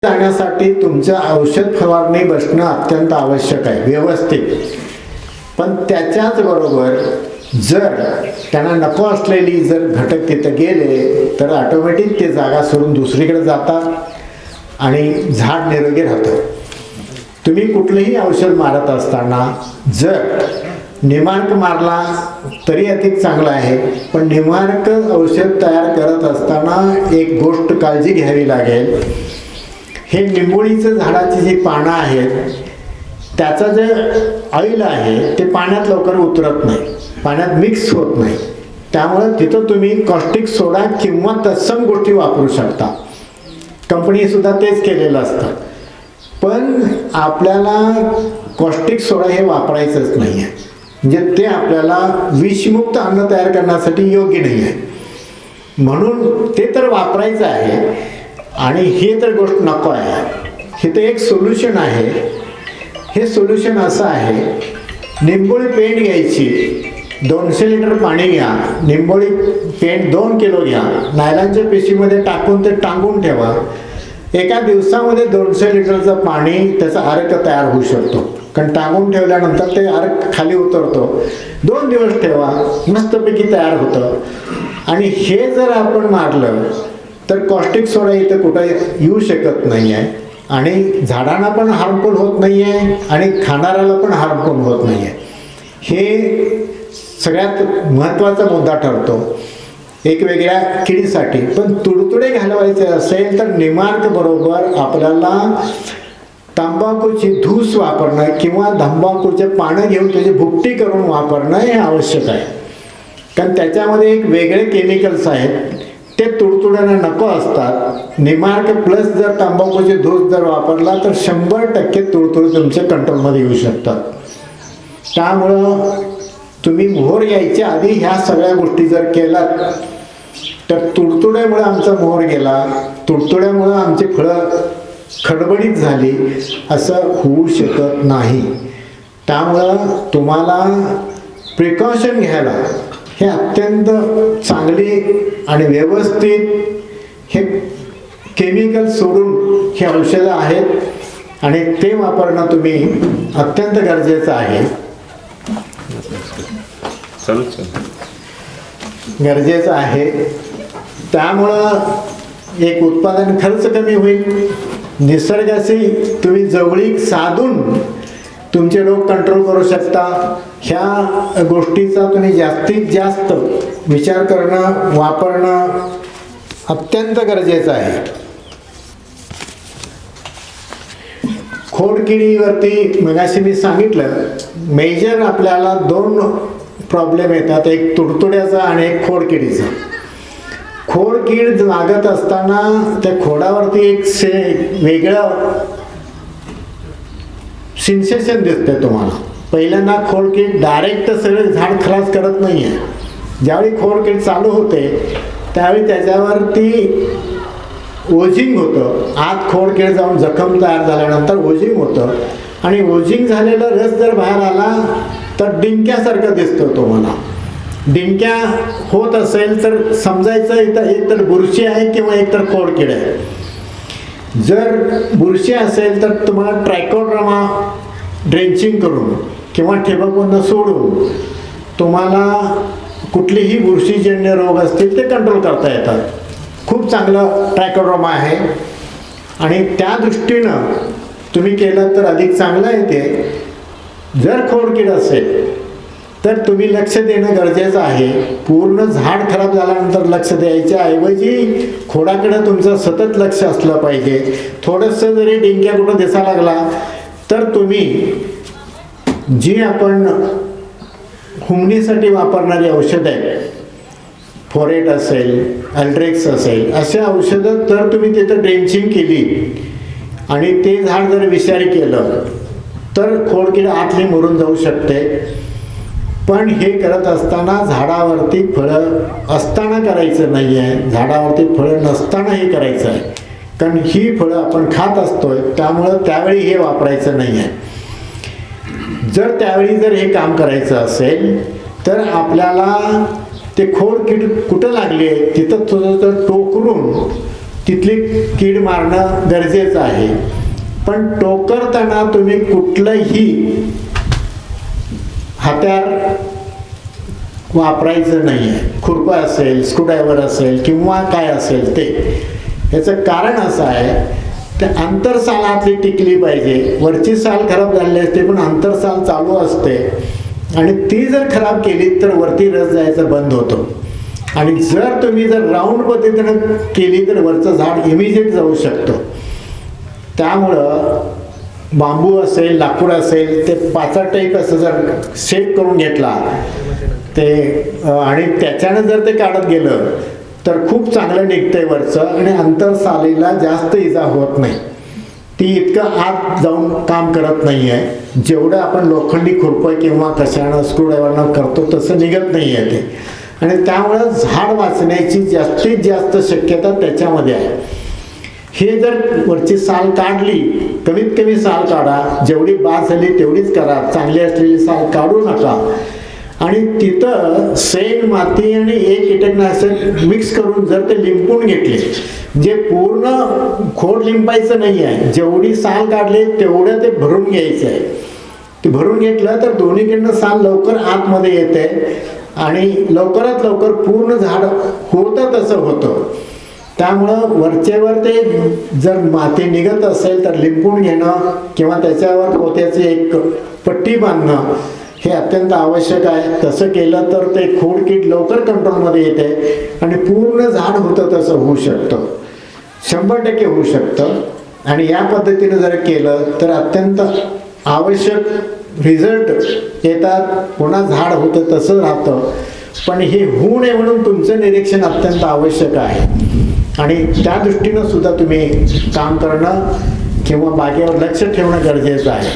जाण्यासाठी तुमचं औषध फवारणी बसणं अत्यंत आवश्यक आहे व्यवस्थित. पण त्याच्याच बरोबर जर त्यांना नको असलेली जर घटक तिथं गेले तर ऑटोमॅटिक ते जागा सोडून दुसरीकडे जातात आणि झाड निरोगी राहतं. तुम्ही कुठलंही औषध मारत असताना जर निमार्क मारला तरी अधिक चांगला आहे, पण निमार्क औषध तयार करत असताना एक गोष्ट काळजी घ्यावी लागेल. हे निंबोळीचं झाडाची जी पानं आहेत त्याचं जे ऑइल आहे ते पाण्यात लवकर उतरत नाही, पाण्यात मिक्स होत नाही. त्यामुळे तिथं तुम्ही कॉस्टिक सोडा किंवा तत्सम गोष्टी वापरू शकता. कंपनीसुद्धा तेच केलेलं असतं. पण आपल्याला कॉस्टिक सोडा हे वापरायचंच नाही आहे, म्हणजे ते आपल्याला विषमुक्त अन्न तयार करण्यासाठी योग्य नाही आहे. म्हणून ते तर वापरायचं आहे आणि हे तर गोष्ट नको आहे. हे तर एक सोल्युशन आहे. हे सोल्युशन असं आहे, निंबोळी पेंट घ्यायची, 200 लिटर पाणी घ्या, निंबोळी पेंट 2 किलो घ्या, नायलॉनच्या पिशवीमध्ये टाकून ते टांगून ठेवा. एका दिवसामध्ये 200 लिटरचं पाणी त्याचा अर्क तयार होऊ शकतो, कारण टांगून ठेवल्यानंतर ते अर्क खाली उतरतो. 2 दिवस ठेवा, मस्तपैकी तयार होतं. आणि हे जर आपण मारलं तर कॉस्टिक सोडा इथं कुठं येऊ शकत नाही आहे आणि झाडांना पण हार्मफुल होत नाही आहे आणि खाणाऱ्याला पण हार्मफुल होत नाही आहे. हे सगळ्यात महत्त्वाचा मुद्दा ठरतो एक वेगळ्या किडीसाठी. पण तुडतुडे घालवायचे असेल तर निमार्क बरोबर आपल्याला तंबाखूची धूस वापरणं किंवा तंबाखूचे पानं घेऊन त्याची भुकटी करून वापरणं हे आवश्यक आहे. कारण त्याच्यामध्ये एक वेगळे केमिकल्स आहेत, ते तुडतुड्यांना नको असतात. निमार्क प्लस जर तंबाखूची धूस जर वापरला तर 100% तुडतुडे तुमच्या कंट्रोलमध्ये येऊ शकतात. त्यामुळं तुम्ही मोहर यायच्या आधी ह्या सगळ्या गोष्टी जर केलात तर तुडतुड्यामुळे आमचा मोहर गेला, तुडतुड्यामुळं आमची फळं खडबडीत झाली असं होऊ शकत नाही. त्यामुळं तुम्हाला प्रिकॉशन घ्यायला हे अत्यंत चांगली आणि व्यवस्थित हे केमिकल सोडून हे औषधं आहेत आणि ते वापरणं तुम्ही अत्यंत गरजेचं आहे. गरजेचं आहे. त्यामुळं एक उत्पादन खर्च कमी होईल. निसर्गाशी तुम्ही जवळीक साधून तुमचे रोग कंट्रोल करू शकता. ह्या गोष्टीचा तुम्ही जास्तीत जास्त विचार करणं वापरणं अत्यंत गरजेचं आहे. खोडकिडीवरती मगाशी मी सांगितलं मेजर आपल्याला 2 प्रॉब्लेम येतात, एक तुडतुड्याचा आणि एक खोडकिडीचा. खोडकीड लागत असताना त्या खोडावरती एक वेगळं सेन्सेशन दिसते तुम्हाला. पहिल्यांदा खोडकीड डायरेक्ट सगळं झाड खलास करत नाही आहे. ज्यावेळी खोडकीड चालू होते त्यावेळी त्याच्यावरती ओझिंग होतं. आत खोडकीड जाऊन जखम तयार झाल्यानंतर ओझिंग होतं आणि ओझिंग झालेला रस जर बाहेर आला तर डिंक्यासारखं दिसतं तुम्हाला. डिंक्या होत असेल तर समजायचं इथं एक तर बुरशी आहे किंवा एक तर खोडकीड आहे. जर बुरशी असेल तर तुम्हाला ट्रायकोड्रामा ड्रेंचिंग करून किंवा ठिबकवून सोडून तुम्हाला कुठलीही बुरशीजन्य रोग असतील ते कंट्रोल करता येतात. खूप चांगलं ट्रायकोड्रामा आहे आणि त्या दृष्टीनं तुम्ही केलं तर अधिक चांगलं आहे ते. जर खोडकीड असेल तर तुम्ही लक्ष देणं गरजेचं आहे. पूर्ण झाड खराब झाल्यानंतर लक्ष द्यायच्या ऐवजी खोडाकडे तुमचं सतत लक्ष असलं पाहिजे. थोडंसं जरी डिंक्या कुठं दिसायला लागला तर तुम्ही जी आपण हुमणीसाठी वापरणारी औषधं आहेत, फोरेट असेल, अल्ट्रेक्स असेल, अशा औषधं तर तुम्ही तिथं ड्रेंचिंग केली आणि ते झाड जर विषारी केलं तर खोडकीड आतली मरून जाऊ शकते. पण हे करत असताना झाडावरती फळं असताना करायचं नाही आहे, झाडावरती फळं नसताना हे करायचं आहे. कारण ही फळं आपण खात असतोय त्यामुळं त्यावेळी हे वापरायचं नाही आहे. जर त्यावेळी जर हे काम करायचं असेल तर आपल्याला ते खोडकीड कुठं लागली आहे तिथं थोडं टोकरून तिथली कीड मारणं गरजेचं आहे. पण टोकरताना तुम्ही कुठलंही हत्यार वापरायचं नाही आहे. खुरपा असेल, स्क्रूड्रायव्हर असेल किंवा काय असेल ते. याचं कारण असं आहे, ते आंतरसाल आतली टिकली पाहिजे. वरची साल खराब झालेली असते पण आंतरसाल चालू असते आणि ती जर खराब केली तर वरती रस जायचं बंद होतो. आणि जर तुम्ही जर राऊंड पद्धतीनं केली तर वरचं झाड इमिजिएट जाऊ शकतो. त्यामुळं बांबू असेल, लाकूड असेल, ते पाचा टाईप असं जर शेप करून घेतला ते आणि त्याच्यानं जर ते काढत गेलं तर खूप चांगलं निघतंय वरचं आणि अंतरसालीला जास्त इजा होत नाही. ती इतकं आत जाऊन काम करत नाही आहे. जेवढं आपण लोखंडी खुरपं किंवा कशानं स्क्रूड्रायव्हरनं करतो तसं निघत नाही आहे ते. आणि त्यामुळं झाड वाचण्याची जास्तीत जास्त शक्यता त्याच्यामध्ये आहे. हे जर वरची साल काढली, कमीत कमी साल काढा, जेवढी बाद झाली तेवढीच करा, चांगली असलेली साल काढू नका. आणि तिथं शेण, माती आणि एक कीटकनाशक मिक्स करून जर ते लिंपून घेतले, जे पूर्ण खोड लिंपायचं नाही आहे, जेवढी साल काढली तेवढं ते भरून घ्यायचं आहे. ते भरून घेतलं तर दोन्हीकडनं साल लवकर आतमध्ये येते आणि लवकरात लवकर पूर्ण झाड होतं तसं होतं. त्यामुळं वरचेवर ते जर माती निघत असेल तर लिंपून घेणं किंवा त्याच्यावर पोत्याची एक पट्टी बांधणं हे अत्यंत आवश्यक आहे. तसं केलं तर ते खोडकीड लवकर कंट्रोलमध्ये येते आणि पूर्ण झाड होतं तसं होऊ शकतं, 100% होऊ शकतं. आणि या पद्धतीने जर केलं तर अत्यंत आवश्यक रिझल्ट येतात. पुन्हा झाड होतं तसं राहतं. पण हे होऊ नये म्हणून तुमचं निरीक्षण अत्यंत आवश्यक आहे आणि त्या दृष्टीनं सुद्धा तुम्ही काम करणं किंवा बागेवर लक्ष ठेवणं गरजेचं आहे.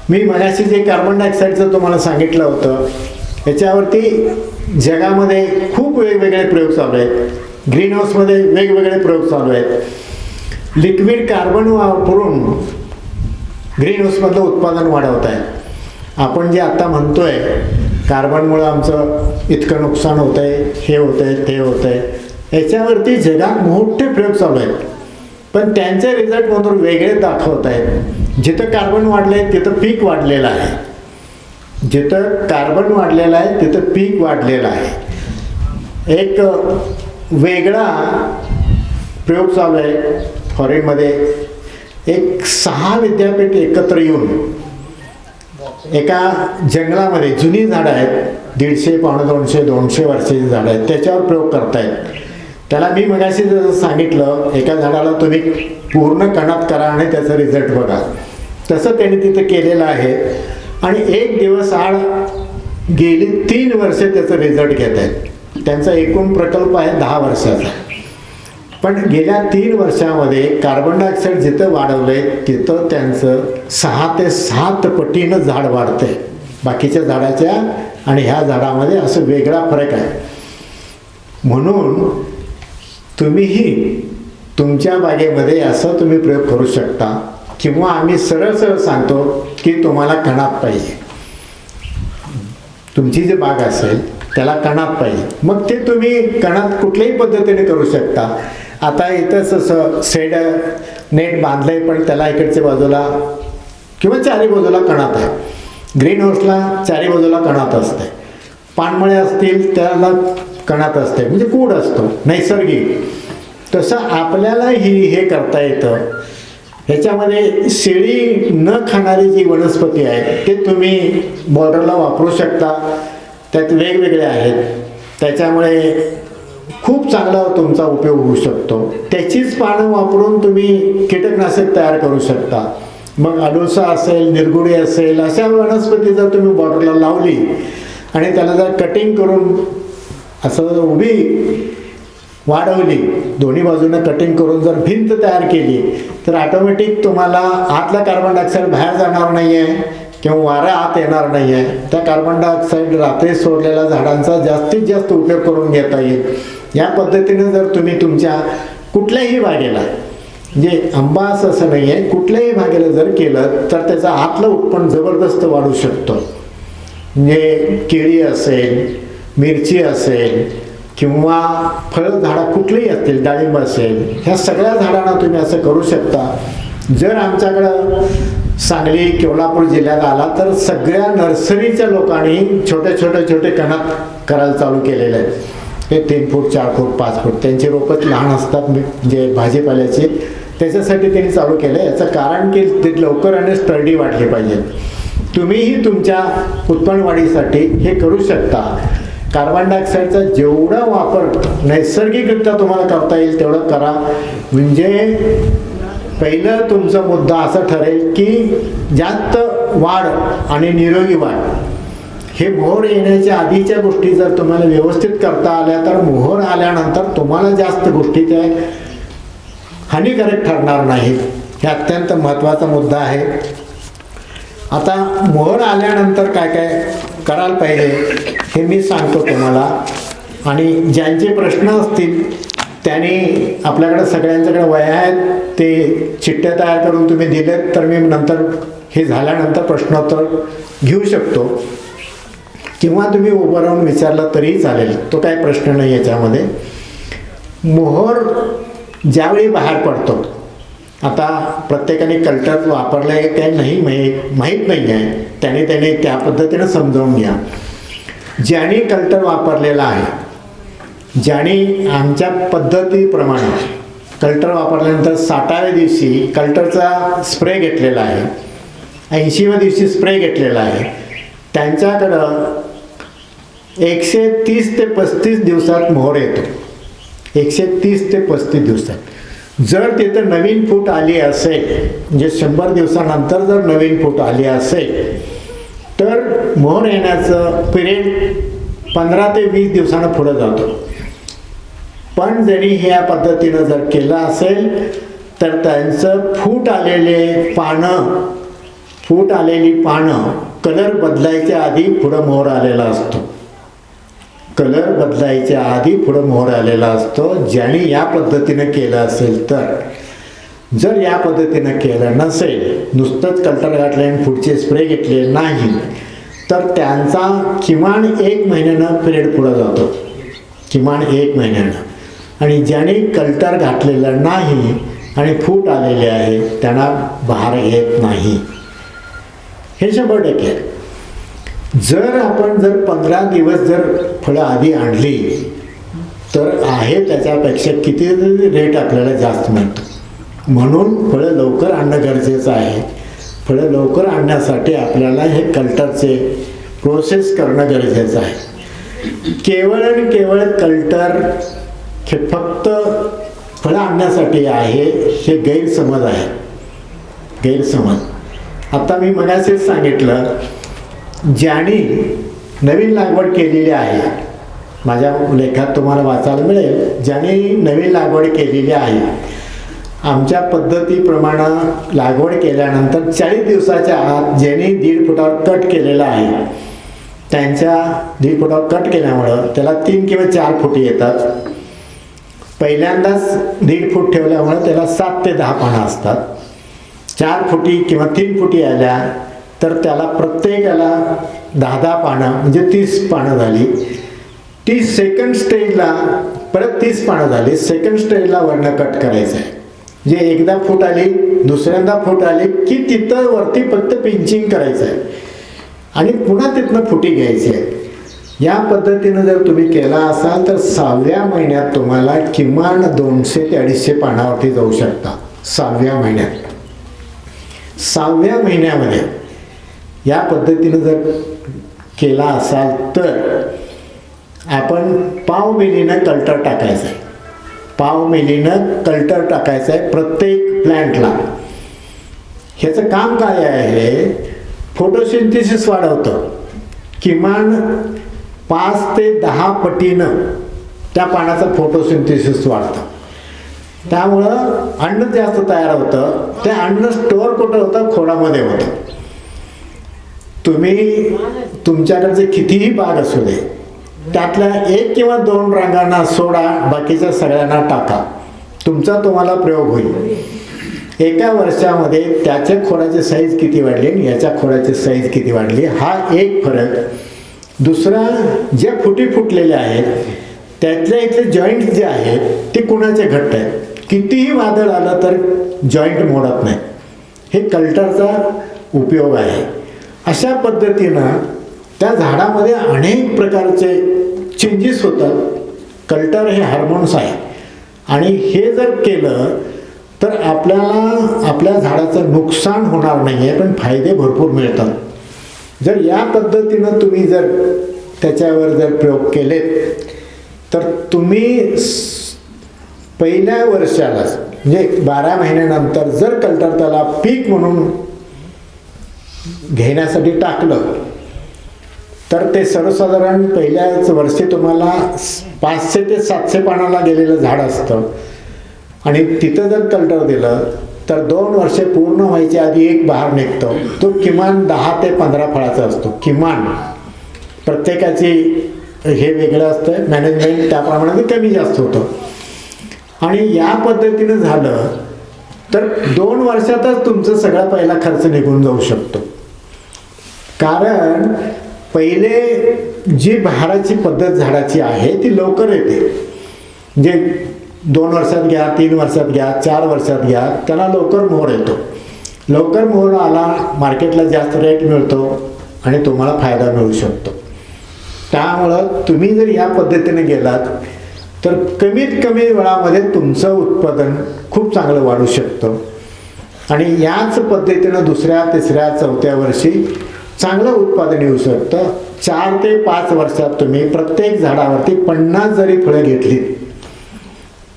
मी मगाशी जे कार्बन डायऑक्साईडचं तुम्हाला सांगितलं होतं, याच्यावरती जगामध्ये खूप वेगवेगळे प्रयोग चालू आहेत. ग्रीन हाऊसमध्ये वेगवेगळे प्रयोग चालू आहेत. लिक्विड कार्बन वापरून ग्रीन हाऊसमधलं उत्पादन वाढवत आहे. आपण जे आता म्हणतोय कार्बनमुळं आमचं इतकं नुकसान होतं आहे, हे होतं आहे, ते होतं आहे, याच्यावरती जगात मोठे प्रयोग चालू आहेत. पण त्यांचे रिझल्ट म्हणून वेगळे दाखवत आहेत. जिथं कार्बन वाढलं आहे तिथं पीक वाढलेलं आहे. जिथं कार्बन वाढलेलं आहे तिथं पीक वाढलेलं आहे. एक वेगळा प्रयोग चालू आहे फॉरेनमध्ये. एक 6 विद्यापीठ एकत्र येऊन एका जंगलामध्ये जुनी झाडं आहेत, 150, 200, 200 वर्षाची झाडं आहेत, त्याच्यावर प्रयोग करतायत. त्याला मी मगाशी जसं सांगितलं, एका झाडाला तुम्ही पूर्ण कणात करा आणि त्याचा रिझल्ट बघा, तसं त्यांनी तिथं केलेलं आहे. आणि एक दिवस आड गेली 3 वर्ष त्याचा रिझल्ट घेत आहेत. त्यांचा एकूण प्रकल्प आहे 10 वर्षाचा. पण गेल्या 3 वर्षामध्ये कार्बन डायऑक्साईड जिथं वाढवलंय तिथं त्यांचं 6 ते 7 पटीनं झाड वाढतंय बाकीच्या झाडाच्या आणि ह्या झाडामध्ये असं वेगळा फरक आहे. म्हणून तुम्हीही तुमच्या बागेमध्ये असं तुम्ही प्रयोग करू शकता. किंवा आम्ही सरळ सरळ सांगतो की तुम्हाला कणात पाहिजे, तुमची जी बाग असेल त्याला कणात पाहिजे, मग ते तुम्ही कणात कुठल्याही पद्धतीने करू शकता. आता इथंच असं शेड नेट बांधलंय पण त्याला इकडच्या बाजूला किंवा चारी बाजूला कणात आहे. ग्रीन हाऊसला चारी बाजूला कणात असते. पानमळे असतील त्याला कणात असते, म्हणजे कूड असतो नैसर्गिक. तसं आपल्याला हे करता येतं. ह्याच्यामध्ये शेळी न खाणारी जी वनस्पती आहे ते तुम्ही बॉर्डरला वापरू शकता. त्यात वेगवेगळे आहेत, त्याच्यामुळे खूप चांगला तुमचा उपयोग होऊ शकतो. त्याचीच पानं वापरून तुम्ही कीटकनाशक तयार करू शकता. मग अडुळसा असेल, निरगुडी असेल, अशा वनस्पती जर तुम्ही बॉर्डरला लावली आणि त्याला जर कटिंग करून असं जर उभी वाढवली, दोन्ही बाजूने कटिंग करून जर भिंत तयार केली तर ऑटोमॅटिक तुम्हाला आतला कार्बन डायऑक्साईड बाहेर जाणार नाही आहे किंवा वारा आत येणार नाही आहे. त्या कार्बन डायऑक्साईड रात्री सोडलेल्या झाडांचा जास्तीत जास्त उपयोग करून घेता येईल. या पद्धतीने जर तुम्ही तुमच्या कुठल्याही बागेला म्हणजे आंबा असं नाही आहे, कुठल्याही भागेला जर केलं तर त्याचं आतलं उत्पन्न जबरदस्त वाढू शकतं. म्हणजे केळी असेल, मिरची असेल किंवा फळ झाडं कुठलीही असतील, डाळिंब असेल, ह्या सगळ्या झाडांना तुम्ही असं करू शकता. जर आमच्याकडं सांगली कोल्हापूर जिल्ह्यात आला तर सगळ्या नर्सरीच्या लोकांनी छोटे कणात करायला चालू केलेले आहेत. हे 3 फूट 4 फूट 5 फूट त्यांचे रोपच लहान असतात, म्हणजे भाजीपाल्याचे, त्याच्यासाठी त्यांनी चालू केलं. याचं कारण की ते लवकर आणि स्टर्डी वाढली पाहिजे. तुम्हीही तुमच्या उत्पन्न वाढीसाठी हे करू शकता. कार्बन डायऑक्साईडचा जेवढा वापर नैसर्गिकरित्या तुम्हाला करता येईल तेवढं करा. म्हणजे पहिलं तुमचा मुद्दा असा ठरेल की जास्त वाढ आणि निरोगी वाढ, हे मोहर येण्याच्या आधीच्या गोष्टी जर तुम्हाला व्यवस्थित करता आल्या तर मोहर आल्यानंतर तुम्हाला जास्त गोष्टी त्या हानिकारक ठरणार नाहीत. हे अत्यंत महत्त्वाचा मुद्दा आहे. आता मोहर आल्यानंतर काय काय करायला पाहिजे हे मी सांगतो तुम्हाला. आणि ज्यांचे प्रश्न असतील त्यांनी आपल्याकडे सगळ्यांच्याकडे वह्या आहेत, ते चिठ्ठ्या तयार करून तुम्ही दिलेत तर मी नंतर हे झाल्यानंतर प्रश्नोत्तर घेऊ शकतो, किंवा तुम्ही उभं राहून विचारलं तरीही चालेल, तो काही प्रश्न नाही याच्यामध्ये. मोहर ज्यावेळी बाहेर पडतो, आता प्रत्येकाने कल्टर वापरलं आहे काय नाही माहीत नाही आहे, त्याने त्या पद्धतीनं समजावून घ्या. ज्याने कल्टर वापरलेला आहे, ज्याने आमच्या पद्धतीप्रमाणे कल्टर वापरल्यानंतर 60व्या दिवशी कल्टरचा स्प्रे घेतलेला आहे, 80व्या दिवशी स्प्रे घेतलेला आहे, त्यांच्याकडं 130 ते 35 दिवसात मोहर येतो. 130 ते 35 दिवसात. जर तिथं नवीन फूट आली असेल, म्हणजे 100 दिवसानंतर जर नवीन फूट आली असेल तर मोहर येण्याचं पिरियड 15 ते 20 दिवसानं पुढं जातो. पण जरी ह्या पद्धतीनं जर केलं असेल तर त्यांचं फूट आलेली पानं कलर बदलायच्या आधी पुढं मोहर आलेला असतो. कलर बदलायच्या आधी पुढं मोहर आलेला असतो. ज्याने या पद्धतीनं केलं असेल तर. जर या पद्धतीनं केलं नसेल, नुसतंच कल्टर घातले आणि पुढचे स्प्रे घेतले नाही, तर त्यांचा किमान 1 महिन्यानं पिरियड पुढं जातो, किमान 1 महिन्यानं. आणि ज्याने कल्टर घातलेलं नाही आणि फूट आलेले आहे त्यांना बहार येत नाही. हे 100%. जर आपण 15 दिवस जर फळं आधी आणली तर आहे त्याच्यापेक्षा किती रेट आपल्याला जास्त मिळतो. म्हणून फळं लवकर आणणं गरजेचं आहे. फळं लवकर आणण्यासाठी आपल्याला हे कल्टरचे प्रोसेस करणं गरजेचं आहे. केवळ आणि केवळ कल्टर हे फक्त फळं आणण्यासाठी आहे, हे गैरसमज आहे. गैरसमज. आता मी मगाशीच सांगितलं, ज्याने नवीन लागवड केलेली आहे, माझ्या लेखात तुम्हाला वाचायला मिळेल, ज्याने नवीन लागवड केलेली आहे, आमच्या पद्धतीप्रमाणे लागवड केल्यानंतर 40 दिवसाच्या आत ज्यांनी 1.5 फुटावर कट केलेला आहे, त्यांच्या 1.5 फुटावर कट केल्यामुळं त्याला 3 किंवा 4 फुटी येतात. पहिल्यांदाच 1.5 फूट ठेवल्यामुळे त्याला 7 ते 10 पानं असतात. 4 फुटी किंवा 3 फुटी आल्या तर त्याला प्रत्येकाला 10-10 पानं, म्हणजे 30 पानं झाली. ती सेकंड स्टेजला परत 30 पानं झाली. सेकंड स्टेजला वरनं कट करायचं आहे. जे एकदा फूट आली, दुसऱ्यांदा फूट आली की तिथं वरती फक्त पिंचिंग करायचं आहे आणि पुन्हा तिथनं फुटी घ्यायची आहे. या पद्धतीनं जर तुम्ही केला असाल तर 6व्या महिन्यात तुम्हाला किमान 200 ते 250 पानावरती जाऊ शकता. 6व्या महिन्यात. 6व्या महिन्यामध्ये या पद्धतीनं जर केला असाल तर आपण पाव मिलीनं कल्टर टाकायचं आहे. पाव मिलीनं कल्टर टाकायचं आहे प्रत्येक प्लॅन्टला. ह्याचं काम काय आहे? फोटोसिंथेसिस वाढवतं. किमान 5 ते 10 पटीनं त्या पानाचं फोटोसिंथेसिस वाढतं. त्यामुळं अन्न जास्त तयार होतं. ते अन्न स्टोअर कुठं होतं? खोडामध्ये होतं. तुम्ही तुमच्याकडचे कितीही बाग असू दे, त्यातल्या 1 किंवा 2 रांगांना सोडा, बाकीच्या सगळ्यांना टाका. तुमचा तुम्हाला प्रयोग होईल. एका वर्षामध्ये त्याच्या खोडाची साईज किती वाढली आणि याच्या खोडाची साईज किती वाढली, हा एक फरक. दुसरा, ज्या फुटी फुटलेल्या आहेत त्यातल्या इथले जॉईंट जे आहेत ते कुणाचे घट्ट आहेत. कितीही वादळ आलं तर जॉईंट मोडत नाही. हे कल्टरचा उपयोग आहे. अशा पद्धतीनं त्या झाडामध्ये अनेक प्रकारचे चेंजेस होतात. कल्टर हे हार्मोन्स आहे आणि हे जर केलं तर आपल्याला आपल्या झाडाचं नुकसान होणार नाही आहे, पण फायदे भरपूर मिळतात. जर या पद्धतीनं तुम्ही जर त्याच्यावर जर प्रयोग केलेत तर तुम्ही पहिल्या वर्षालाच म्हणजे 12 महिन्यानंतर जर कल्टर त्याला पीक म्हणून घेण्यासाठी टाकलं तर ते सर्वसाधारण पहिल्याच वर्षी तुम्हाला 500 ते 700 पानाला गेलेलं झाड असतं आणि तिथं जर कल्टर दिलं तर 2 वर्षे पूर्ण व्हायच्या आधी एक बहार निघतो. तो किमान 10 ते 15 फळाचा असतो. किमान प्रत्येकाची हे वेगळं असतं, मॅनेजमेंट त्याप्रमाणे कमी जास्त होतं. आणि या पद्धतीनं झालं तर 2 वर्षातच तुमचं सगळा पहिला खर्च निघून जाऊ शकतो. कारण पहिले जी बहाराची पद्धत झाडाची आहे ती लवकर येते. म्हणजे 2 वर्षात घ्या, 3 वर्षात घ्या, 4 वर्षात घ्या, त्याला लवकर मोहर येतो. लवकर मोहर आला, मार्केटला जास्त रेट मिळतो आणि तुम्हाला फायदा मिळू शकतो. त्यामुळं तुम्ही जर या पद्धतीने गेलात तर कमीत कमी वेळामध्ये तुमचं उत्पादन खूप चांगलं वाढू शकतं आणि याच पद्धतीनं 2ऱ्या, 3ऱ्या, 4थ्या वर्षी चांगलं उत्पादन येऊ शकतं. 4 ते 5 वर्षात तुम्ही प्रत्येक झाडावरती 50 जरी फळं घेतली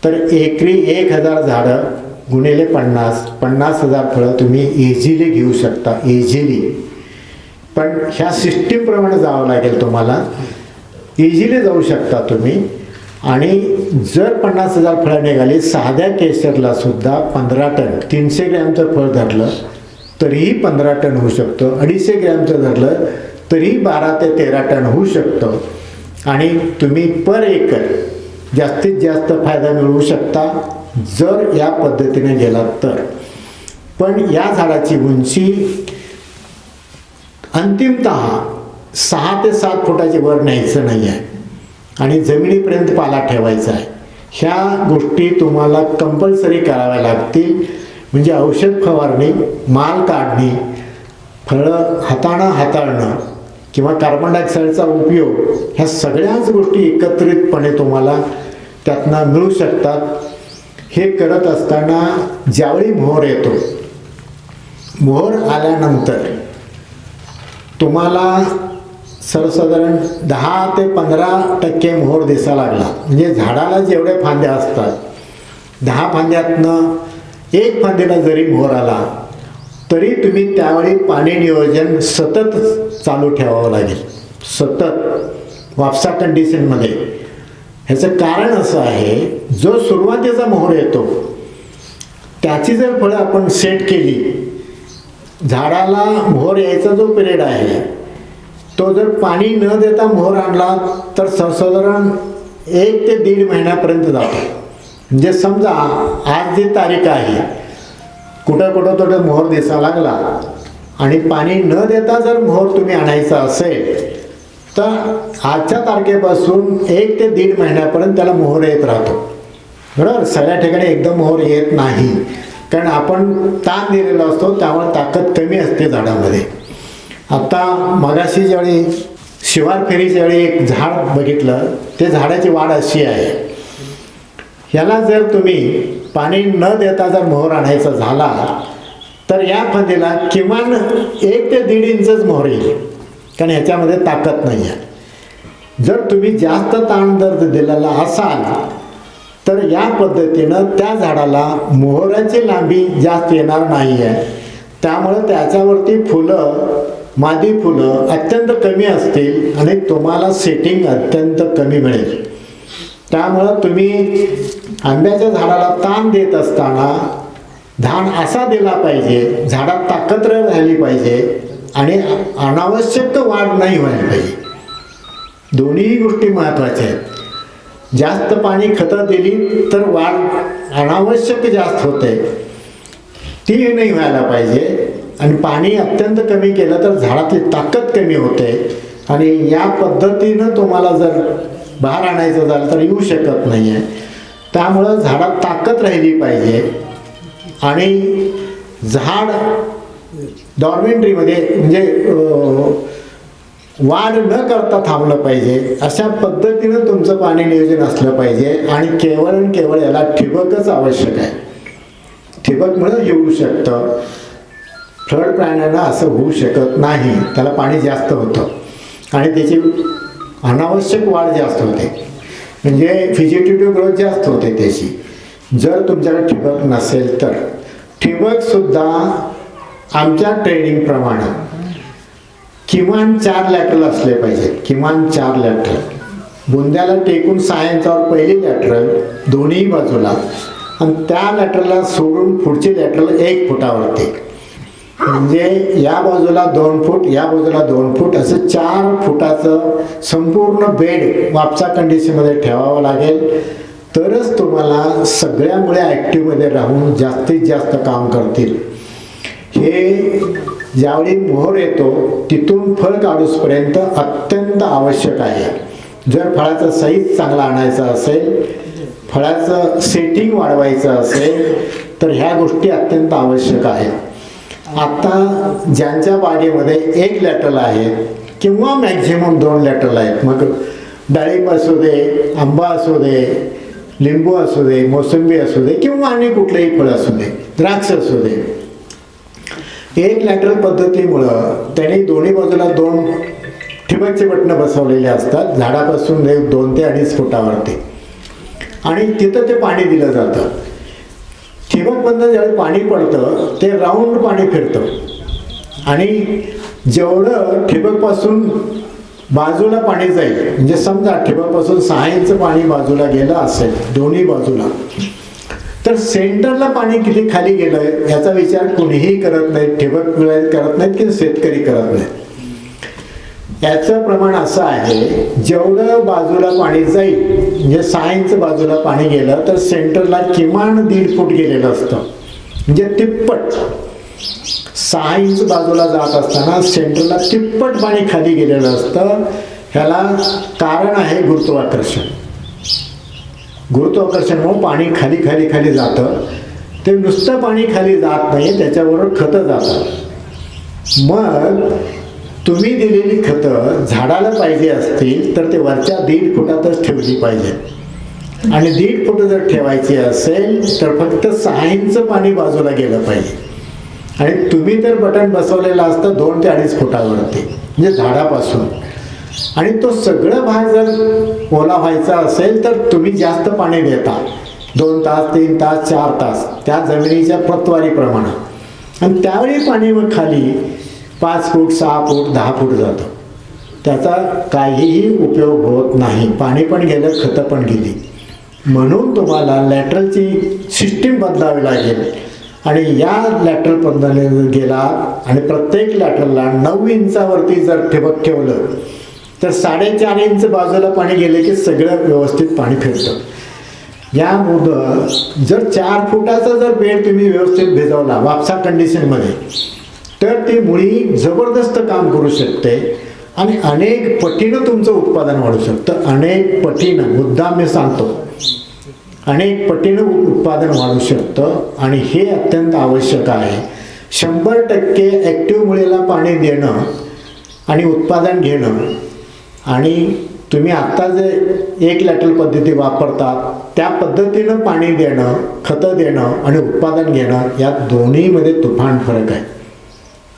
तर एकरी 1000 झाडं गुणिले 50,000 फळं तुम्ही इझिली घेऊ शकता. इझिली. पण ह्या सिस्टीमप्रमाणे जावं लागेल तुम्हाला. इझिली जाऊ शकता तुम्ही. आणि जर 50,000 फळं निघाली, साध्या केशरला सुद्धा 15 टन, 300 ग्रॅमचं फळ धरलं तरीही 15 टन होऊ शकतं. 250 ग्रॅमचं धरलं तरी 12 ते 13 टन होऊ शकतं. आणि तुम्ही पर एकर जास्तीत जास्त फायदा मिळवू शकता जर या पद्धतीने गेलात तर. पण या झाडाची उंची अंतिमतः 6 ते 7 फुटाची वर न्यायचं नाही आहे आणि जमिनीपर्यंत पाला ठेवायचा आहे. ह्या गोष्टी तुम्हाला कंपल्सरी कराव्या लागतील. म्हणजे औषध फवारणी, माल काढणे, फळं हाताळणं किंवा कार्बन डायऑक्साईडचा उपयोग, ह्या सगळ्याच गोष्टी एकत्रितपणे तुम्हाला त्यातनं मिळू शकतात. हे करत असताना ज्यावेळी मोहर येतो, मोहर आल्यानंतर तुम्हाला सर्वसाधारण 10 ते 15% मोहर दिसायला लागला. म्हणजे झाडाला जेवढ्या फांद्या असतात 10 फांद्यातनं 1 फांदीला जरी मोहर आला तरी तुम्ही त्यावेळी पाणी नियोजन सतत चालू ठेवावं लागेल. सतत वापसा कंडिशनमध्ये. ह्याचं कारण असं आहे, जो सुरुवातीचा मोहर येतो त्याची जर फळं आपण सेट केली, झाडाला मोहर यायचा जो पिरियड आहे तो जर पाणी न देता मोहर आणला तर साधारण 1 ते 1.5 महिन्यापर्यंत जातो. म्हणजे समजा आज जी तारीख आहे, कुठं कुठं मोहर दिसायला लागला आणि पाणी न देता जर मोहर तुम्ही आणायचा असेल तर आजच्या तारखेपासून 1 ते 1.5 महिन्यापर्यंत त्याला मोहर येत राहतो. बरोबर. सगळ्या ठिकाणी एकदम मोहर येत नाही, कारण आपण ताण दिलेला असतो, त्यामुळे ताकद कमी असते झाडामध्ये. आता मगाशी ज्यावेळी शिवार फेरीच्या वेळी एक झाड बघितलं, ते झाडाची वाढ अशी आहे. ह्याला जर तुम्ही पाणी न देता जर मोहर आणायचा झाला तर या फांदीला किमान 1 ते 1.5 इंचच मोहर येईल, कारण ह्याच्यामध्ये ताकद नाही आहे. जर तुम्ही जास्त ताण जर दिलेला असाल तर या पद्धतीनं त्या झाडाला मोहराची लांबी जास्त येणार नाही आहे. त्यामुळं त्याच्यावरती फुलं, मादी फुलं अत्यंत कमी असतील आणि तुम्हाला सेटिंग अत्यंत कमी मिळेल. त्यामुळं तुम्ही आंब्याच्या झाडाला ताण देत असताना धान असा दिला पाहिजे, झाडात ताकद राहिली पाहिजे आणि अनावश्यक वाढ नाही व्हायला पाहिजे. दोन्ही गोष्टी महत्त्वाच्या आहेत. जास्त पाणी खतं दिली तर वाढ अनावश्यक जास्त होते ती नाही व्हायला पाहिजे. आणि पाणी अत्यंत कमी केलं तर झाडातली ताकद कमी होते आणि या पद्धतीनं तुम्हाला जर बाहेर आणायचं झालं तर येऊ शकत नाही आहे. त्यामुळं झाडात ताकद राहिली पाहिजे आणि झाड डॉर्मेंटरीमध्ये म्हणजे वाढ न करता थांबलं पाहिजे. अशा पद्धतीनं तुमचं पाणी नियोजन असलं पाहिजे. आणि केवळ याला ठिबकच आवश्यक आहे. ठिबकमुळे येऊ शकतं. फ्लड प्राण्यांना असं होऊ शकत नाही. त्याला पाणी जास्त होतं आणि त्याची अनावश्यक वाढ जास्त होते, म्हणजे व्हेजिटेटिव्ह ग्रोथ जास्त होते त्याची. जर तुमच्याकडे ठिबक नसेल तर ठिबकसुद्धा आमच्या ट्रेनिंगप्रमाणे किमान 4 लॅटरल असले पाहिजेत. किमान 4 लॅटरल. बुंद्याला टेकून 6 इंचावर पहिली लॅटरल दोन्ही बाजूला आणि त्या लॅटरलला सोडून पुढची लॅटरल 1 फुटावरती. म्हणजे या बाजूला 2 फूट, या बाजूला 2 फूट, असं 4 फुटाचं संपूर्ण बेड वापसा कंडिशनमध्ये ठेवावं लागेल. तरच तुम्हाला सगळ्या मुळे ॲक्टिव्हमध्ये राहून जास्तीत जास्त काम करतील. हे ज्यावेळी मोहर येतो तिथून फळ काढूसपर्यंत अत्यंत आवश्यक आहे. जर फळाचा साईज चांगला आणायचा असेल, फळाचं सेटिंग वाढवायचं असेल तर ह्या गोष्टी अत्यंत आवश्यक आहेत. आता ज्यांच्या बागेमध्ये 1 लॅटरल आहे किंवा मॅक्झिमम 2 लॅटरल आहेत, मग डाळिंब असू दे, आंबा असू दे, लिंबू असू दे, मोसंबी असू दे किंवा आणि कुठलेही फळ असू दे, द्राक्ष असू दे, 1 लॅटरल पद्धतीमुळं त्यांनी दोन्ही बाजूला 2 ठिबकचे बटणं बसवलेले असतात झाडापासून 2 ते 2.5 फुटावरती आणि तिथं ते पाणी दिलं जातं. ठिबकमधनं ज्यावेळी पाणी पडतं ते राऊंड पाणी फिरतं आणि जेवढं ठिबकपासून बाजूला पाणी जाईल, म्हणजे समजा ठिबकपासून 6 इंच पाणी बाजूला गेलं असेल दोन्ही बाजूला, तर सेंटरला पाणी किती खाली गेलं याचा विचार कोणीही करत नाही. ठिबक करत नाहीत की शेतकरी करत नाहीत. याचं प्रमाण असं आहे, जेवढं बाजूला पाणी जाईल, म्हणजे 6 इंच बाजूला पाणी गेलं तर सेंटरला किमान 1.5 फूट गेलेलं असतं, म्हणजे तिप्पट. 6 इंच बाजूला जात असताना सेंटरला तिप्पट पाणी खाली गेलेलं असतं. ह्याला कारण आहे गुरुत्वाकर्षण. गुरुत्वाकर्षणामुळे पाणी खाली खाली खाली जातं. ते नुसतं पाणी खाली जात नाही, त्याच्याबरोबर खतं जातात. मग तुम्ही दिलेली खतं झाडाला पाहिजे असतील तर ते वरच्या 1.5 फुटातच ठेवली पाहिजे. आणि 1.5 फूट जर ठेवायची असेल तर फक्त 6 इंच पाणी बाजूला गेलं पाहिजे. आणि तुम्ही तर बटन बसवलेलं असतं 2 ते 2.5 फुटावरती, म्हणजे झाडापासून. आणि तो सगळं भाग जर ओला व्हायचा असेल तर तुम्ही जास्त पाणी देता, 2 तास, 3 तास, 4 तास, त्या जमिनीच्या प्रतवारीप्रमाणे. आणि त्यावेळी पाणी मग खाली 5 फूट, 6 फूट, 10 फूट जातं. त्याचा काहीही उपयोग होत नाही. पाणी पण गेलं, खतं पण गेली. म्हणून तुम्हाला लॅटरलची सिस्टीम बदलावी लागेल. आणि या लॅटरल पद्धतीने गेला आणि प्रत्येक लॅटरलला 9 इंचावरती जर ठिबक ठेवलं तर 4.5 इंच बाजूला पाणी गेले की सगळं व्यवस्थित पाणी फिरतं. यामुळं जर 4 फुटाचा जर बेड तुम्ही व्यवस्थित भिजवला वापसा कंडिशनमध्ये तर ती मुळी जबरदस्त काम करू शकते आणि अनेक पटीनं तुमचं उत्पादन वाढू शकतं. अनेक पटीनं, मुद्दाम मी सांगतो, अनेक पटीनं उत्पादन वाढू शकतं आणि हे अत्यंत आवश्यक आहे. 100% ॲक्टिव्ह मुळीला पाणी देणं आणि उत्पादन घेणं आणि तुम्ही आत्ता जे 1 लॅटरल पद्धती वापरतात त्या पद्धतीनं पाणी देणं, खतं देणं आणि उत्पादन घेणं या दोन्हीमध्ये तुफान फरक आहे.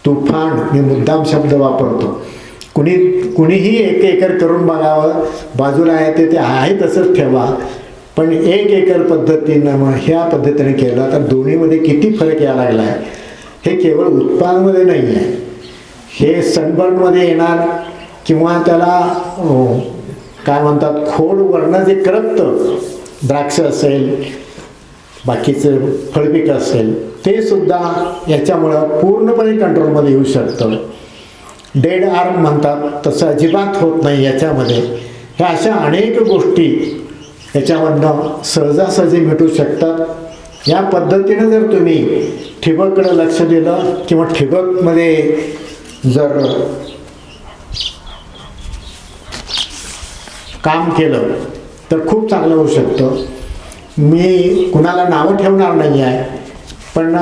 तुफान, मी मुद्दाम शब्द वापरतो. कुणीही 1 एकर करून बघावं, बाजूला आहे ते आहे तसंच ठेवा, पण 1 एकर पद्धतीनं मग ह्या पद्धतीने केलं तर दोन्हीमध्ये किती फरक यायला लागला आहे. हे केवळ उत्पादनामध्ये नाही आहे, हे सनबर्नमध्ये येणार किंवा त्याला काय म्हणतात खोड वरनं जे करपतं, द्राक्ष असेल, बाकीचं फळपीक असेल, ते सुद्धा याच्यामुळं पूर्णपणे कंट्रोलमध्ये येऊ शकतं. डेड आर्म म्हणतात तसं अजिबात होत नाही याच्यामध्ये. ह्या अशा अनेक गोष्टी याच्यामधनं सहजासहजी मिटू शकतात. या पद्धतीनं जर तुम्ही ठिबककडे लक्ष दिलं किंवा ठिबकमध्ये जर काम केलं तर खूप चांगलं होऊ शकतं. मी कुणाला नावं ठेवणार नाही आहे, पण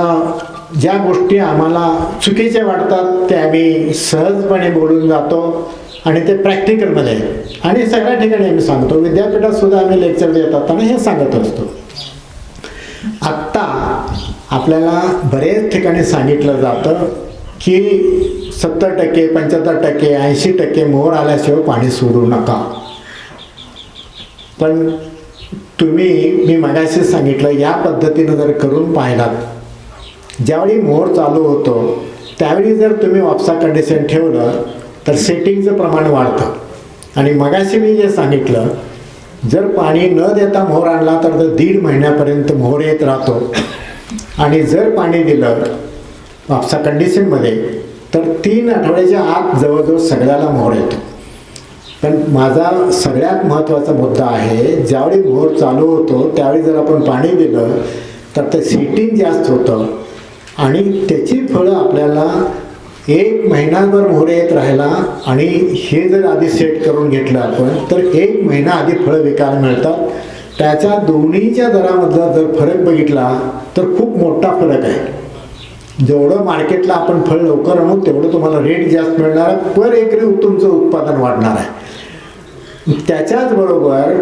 ज्या गोष्टी आम्हाला चुकीच्या वाटतात त्या आम्ही सहजपणे बोलून जातो आणि ते प्रॅक्टिकलमध्ये आहे. आणि सगळ्या ठिकाणी आम्ही सांगतो, विद्यापीठात सुद्धा आम्ही लेक्चर देत असताना हे सांगत असतो. आत्ता आपल्याला बरेच ठिकाणी सांगितलं जातं की 70%, 75%, 80% मोहर आल्याशिवाय पाणी सोडू नका. पण मी मगाशी सांगितलं, या पद्धतीनं जर करून पाहिलात, ज्यावेळी मोहर चालू होतो त्यावेळी जर तुम्ही वापसा कंडिशन ठेवलं तर सेटिंगचं प्रमाण वाढतं. आणि मगाशी मी जे सांगितलं, जर पाणी न देता मोहर आणला तर 1.5 महिन्यापर्यंत मोहर येत राहतो. आणि जर पाणी दिलं वापसा कंडिशनमध्ये तर 3 आठवड्याच्या आत जवळजवळ सगळ्याला मोहर येतो. पण माझा सगळ्यात महत्त्वाचा मुद्दा आहे, ज्यावेळी मोहर चालू होतो त्यावेळी जर आपण पाणी दिलं तर ते सेटिंग जास्त होतं आणि त्याची फळं आपल्याला 1 महिनाभर मोहर येत राहिला. आणि हे जर आधी सेट करून घेतलं आपण तर 1 महिना आधी फळं विकायला मिळतात. त्याच्या दोन्हीच्या दरामधला जर फरक बघितला तर खूप मोठा फरक आहे. जेवढं मार्केटला आपण फळ लवकर आणू तेवढं तुम्हाला रेट जास्त मिळणार, पर एकरी तुमचं उत्पादन वाढणार आहे. त्याच्याच बरोबर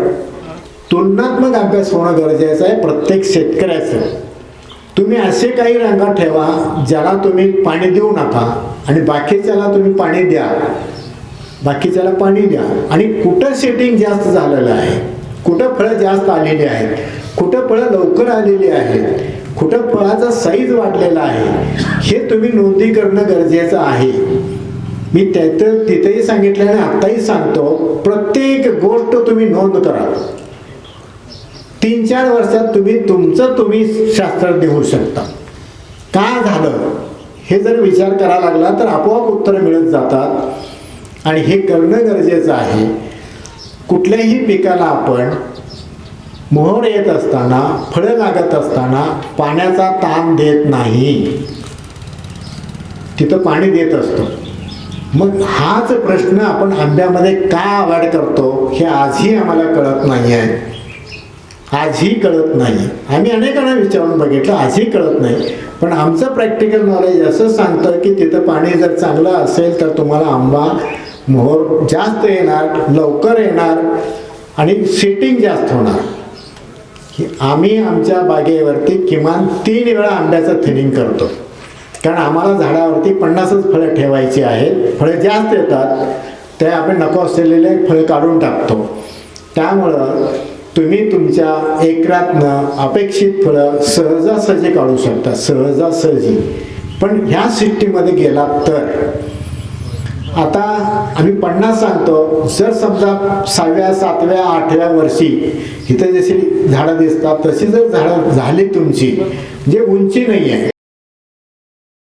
तुलनात्मक अभ्यास होणं गरजेचं आहे प्रत्येक शेतकऱ्याचं. तुम्ही असे काही रांगा ठेवा ज्याला तुम्ही पाणी देऊ नका आणि बाकीच्याला तुम्ही पाणी द्या, बाकीच्याला पाणी द्या. आणि कुठं सेटिंग जास्त झालेलं आहे, कुठं फळं जास्त आलेली आहेत, कुठं फळं लवकर आलेली आहेत, कुठं फळाचा साईज वाढलेला आहे, हे तुम्ही नोंदी करणं गरजेचं आहे. मी तिथेही सांगितलं आणि आत्ताही सांगतो, प्रत्येक गोष्ट तुम्ही नोंद करा. 3-4 वर्षात तुम्ही शास्त्रज्ञ होऊ शकता. काय झालं हे जर विचार करायला लागला तर आपोआप उत्तर मिळत जातात. आणि हे करणं गरजेचं आहे. कुठल्याही पिकाला आपण मोहर येत असताना, फळं लागत असताना पाण्याचा ताण देत नाही, तिथं पाणी देत असतो. मग हाच प्रश्न आपण आंब्यामध्ये का अवॉइड करतो हे आजही आम्हाला कळत नाही आहे. आजही कळत नाही. आम्ही अनेकांना विचारून बघितलं, आजही कळत नाही. पण आमचं प्रॅक्टिकल नॉलेज असं सांगतं की तिथं पाणी जर चांगलं असेल तर तुम्हाला आंबा मोहर जास्त येणार, लवकर येणार आणि सेटिंग जास्त होणार. आम्ही आमच्या बागेवरती किमान 3 वेळा आंब्याचं थिनिंग करतो, कारण आम्हाला झाडावरती 50च फळं ठेवायची आहेत. फळं जास्त येतात ते आपण नको असलेले फळं काढून टाकतो. त्यामुळं तुम्ही तुमच्या एकरातनं अपेक्षित फळं सहजासहजी काढू शकता, सहजासहजी. पण ह्या सिस्टीममध्ये गेलात तर आता आम्ही 50 सांगतो. जर समजा 6व्या, 7व्या, 8व्या वर्षी इथं जशी झाडं दिसतात तशी जर झाडं झाली तुमची, जे उंची नाही आहे,